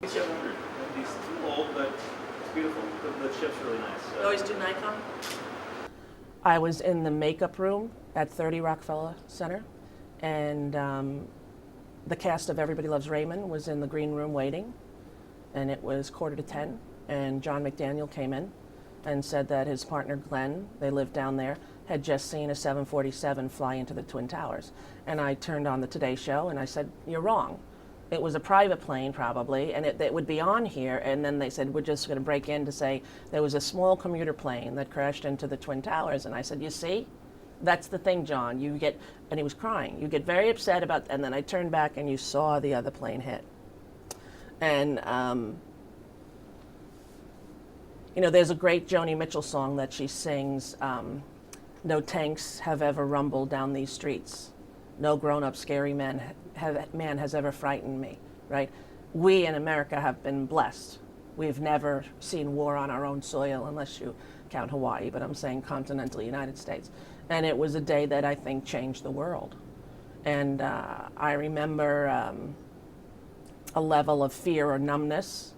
It's a 100. It's too old, but it's beautiful. The chip's really nice. You always do Nikon? I was in the makeup room at 30 Rockefeller Center, and the cast of Everybody Loves Raymond was in the green room waiting, and it was 9:45, and John McDaniel came in and said that his partner Glenn, they lived down there, had just seen a 747 fly into the Twin Towers. And I turned on the Today Show and I said, "You're wrong. It was a private plane probably, and it would be on here." And then they said, "We're just going to break in to say there was a small commuter plane that crashed into the Twin Towers." And I said, "You see? That's the thing, John. You get," and he was crying, "you get very upset about," and then I turned back and you saw the other plane hit. And, you know, there's a great Joni Mitchell song that she sings, "No tanks have ever rumbled down these streets. No grown-up scary man has ever frightened me," right? We in America have been blessed. We've never seen war on our own soil, unless you count Hawaii, but I'm saying continental United States. And it was a day that I think changed the world. And I remember a level of fear or numbness.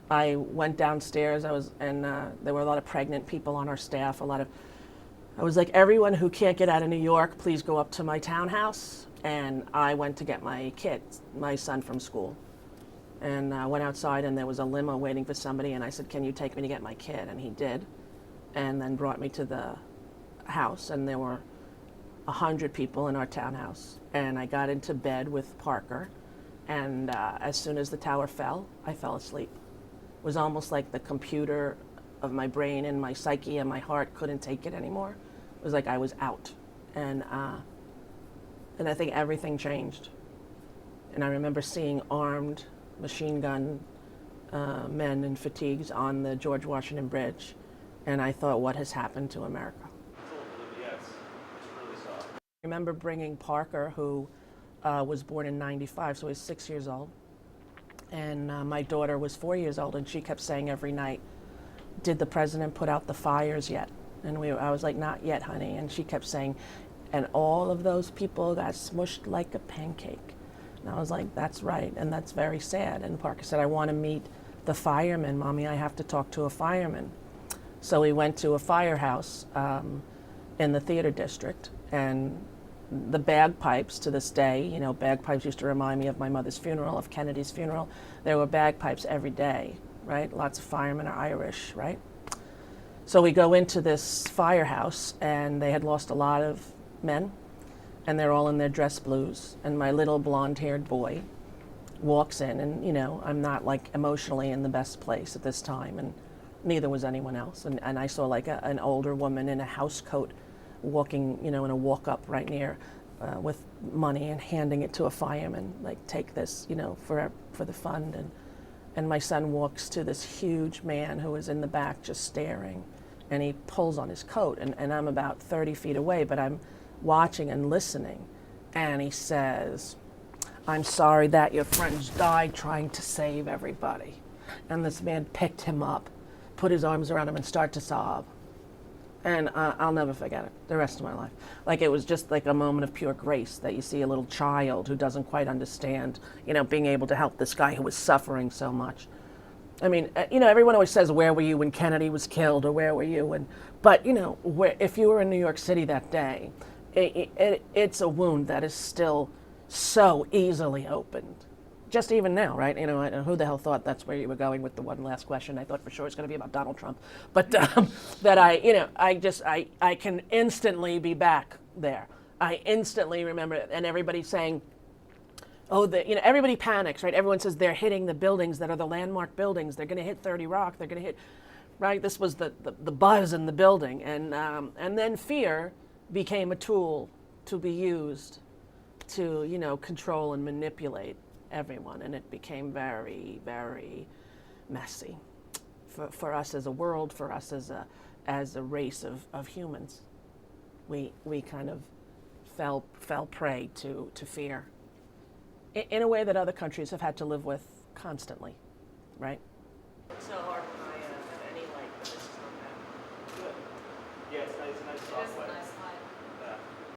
I went downstairs, there were a lot of pregnant people on our staff, I was like, "Everyone who can't get out of New York, please go up to my townhouse." And I went to get my son from school. And I went outside and there was a limo waiting for somebody, and I said, "Can you take me to get my kid?" And he did, and then brought me to the house, and there were 100 people in our townhouse. And I got into bed with Parker, and as soon as the tower fell, I fell asleep. It was almost like the computer of my brain and my psyche and my heart couldn't take it anymore. It was like I was out. And I think everything changed. And I remember seeing armed machine gun men in fatigues on the George Washington Bridge. And I thought, what has happened to America? Yes, it's really soft. I remember bringing Parker, who was born in '95, so he was 6 years old. And my daughter was 4 years old, and she kept saying every night, "Did the president put out the fires yet?" And I was like, "Not yet, honey." And she kept saying, "And all of those people got smushed like a pancake." And I was like, "That's right, and that's very sad." And Parker said, "I want to meet the fireman, Mommy. I have to talk to a fireman." So we went to a firehouse in the theater district, and the bagpipes to this day, you know, bagpipes used to remind me of my mother's funeral, of Kennedy's funeral. There were bagpipes every day, right? Lots of firemen are Irish, right? So we go into this firehouse, and they had lost a lot of men, and they're all in their dress blues. And my little blonde-haired boy walks in, and, you know, I'm not like emotionally in the best place at this time, and neither was anyone else. And I saw like an older woman in a house coat walking, you know, in a walk-up right near with money and handing it to a fireman, like, "Take this, you know, for the fund." And my son walks to this huge man who is in the back just staring, and he pulls on his coat, and I'm about 30 feet away, but I'm watching and listening, and he says, "I'm sorry that your friends died trying to save everybody." And this man picked him up, put his arms around him, and started to sob. And I'll never forget it the rest of my life. Like, it was just like a moment of pure grace that you see a little child who doesn't quite understand, you know, being able to help this guy who was suffering so much. I mean, you know, everyone always says, "Where were you when Kennedy was killed?" or "Where were you?" But, you know, if you were in New York City that day, it's a wound that is still so easily opened. Just even now, right? You know, who the hell thought that's where you were going with the one last question? I thought for sure it's going to be about Donald Trump. But that I can instantly be back there. I instantly remember it, and everybody saying, "Oh, you know," everybody panics, right? Everyone says they're hitting the buildings that are the landmark buildings. They're going to hit 30 Rock. They're going to hit, right? This was the buzz in the building. And then fear became a tool to be used to, you know, control and manipulate everyone, and it became very, very messy for us as a world, for us as a race of humans. We kind of fell prey to fear in a way that other countries have had to live with constantly, right? So are